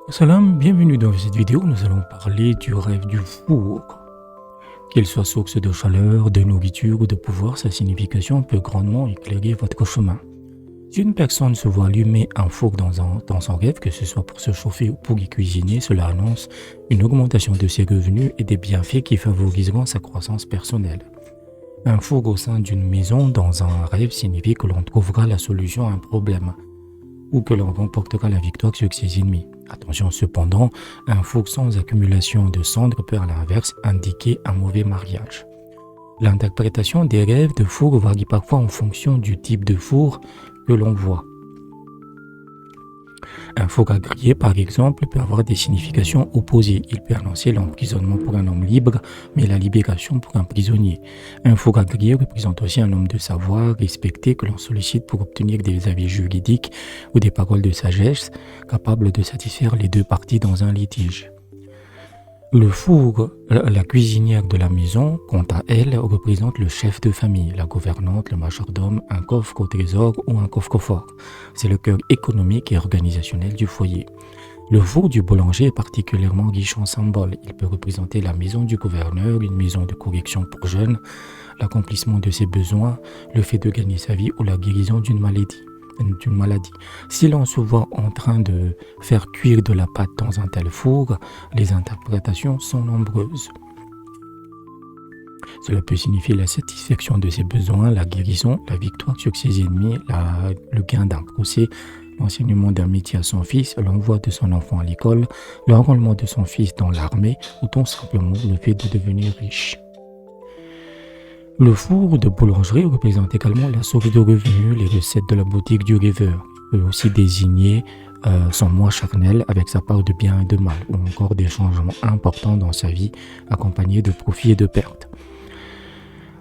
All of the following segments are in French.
Salam, bienvenue dans cette vidéo. Nous allons parler du rêve du four. Qu'il soit source de chaleur, de nourriture ou de pouvoir, sa signification peut grandement éclairer votre chemin. Si une personne se voit allumer un four dans son rêve, que ce soit pour se chauffer ou pour y cuisiner, cela annonce une augmentation de ses revenus et des bienfaits qui favoriseront sa croissance personnelle. Un four au sein d'une maison dans un rêve signifie que l'on trouvera la solution à un problème ou que l'on remportera la victoire sur ses ennemis. Attention cependant, un four sans accumulation de cendres peut à l'inverse indiquer un mauvais mariage. L'interprétation des rêves de four varie parfois en fonction du type de four que l'on voit. Un four à griller, par exemple, peut avoir des significations opposées. Il peut annoncer l'emprisonnement pour un homme libre, mais la libération pour un prisonnier. Un four à griller représente aussi un homme de savoir, respecté, que l'on sollicite pour obtenir des avis juridiques ou des paroles de sagesse, capables de satisfaire les deux parties dans un litige. Le four, la cuisinière de la maison, quant à elle, représente le chef de famille, la gouvernante, le majordome, un coffre au trésor ou un coffre-fort. C'est le cœur économique et organisationnel du foyer. Le four du boulanger est particulièrement riche en symboles. Il peut représenter la maison du gouverneur, une maison de correction pour jeunes, l'accomplissement de ses besoins, le fait de gagner sa vie ou la guérison d'une maladie. Si l'on se voit en train de faire cuire de la pâte dans un tel four, les interprétations sont nombreuses. Cela peut signifier la satisfaction de ses besoins, la guérison, la victoire sur ses ennemis, le gain d'un procès, l'enseignement d'un métier à son fils, l'envoi de son enfant à l'école, l'enrôlement de son fils dans l'armée ou tout simplement le fait de devenir riche. Le four de boulangerie représente également la source de revenus, les recettes de la boutique du rêveur. Il peut aussi désigner son moi charnel avec sa part de bien et de mal, ou encore des changements importants dans sa vie, accompagnés de profits et de pertes.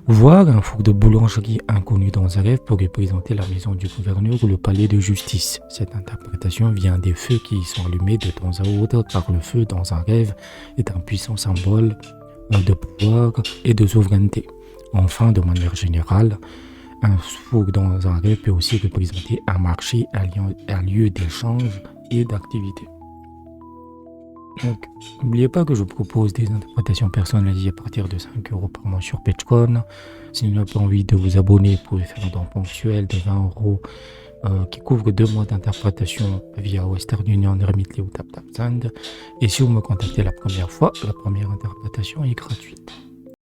Voir un four de boulangerie inconnu dans un rêve peut représenter la maison du gouverneur ou le palais de justice. Cette interprétation vient des feux qui y sont allumés de temps à autre, car le feu dans un rêve est un puissant symbole de pouvoir et de souveraineté. Enfin, de manière générale, un four dans un rêve peut aussi représenter un marché, un lieu d'échange et d'activité. Donc, n'oubliez pas que je propose des interprétations personnalisées à partir de 5 € par mois sur Patreon. Si vous n'avez pas envie de vous abonner, vous pouvez faire un don ponctuel de 20 € qui couvre 2 mois d'interprétation via Western Union, Remitly ou TapTapSend. Et si vous me contactez la première fois, la première interprétation est gratuite.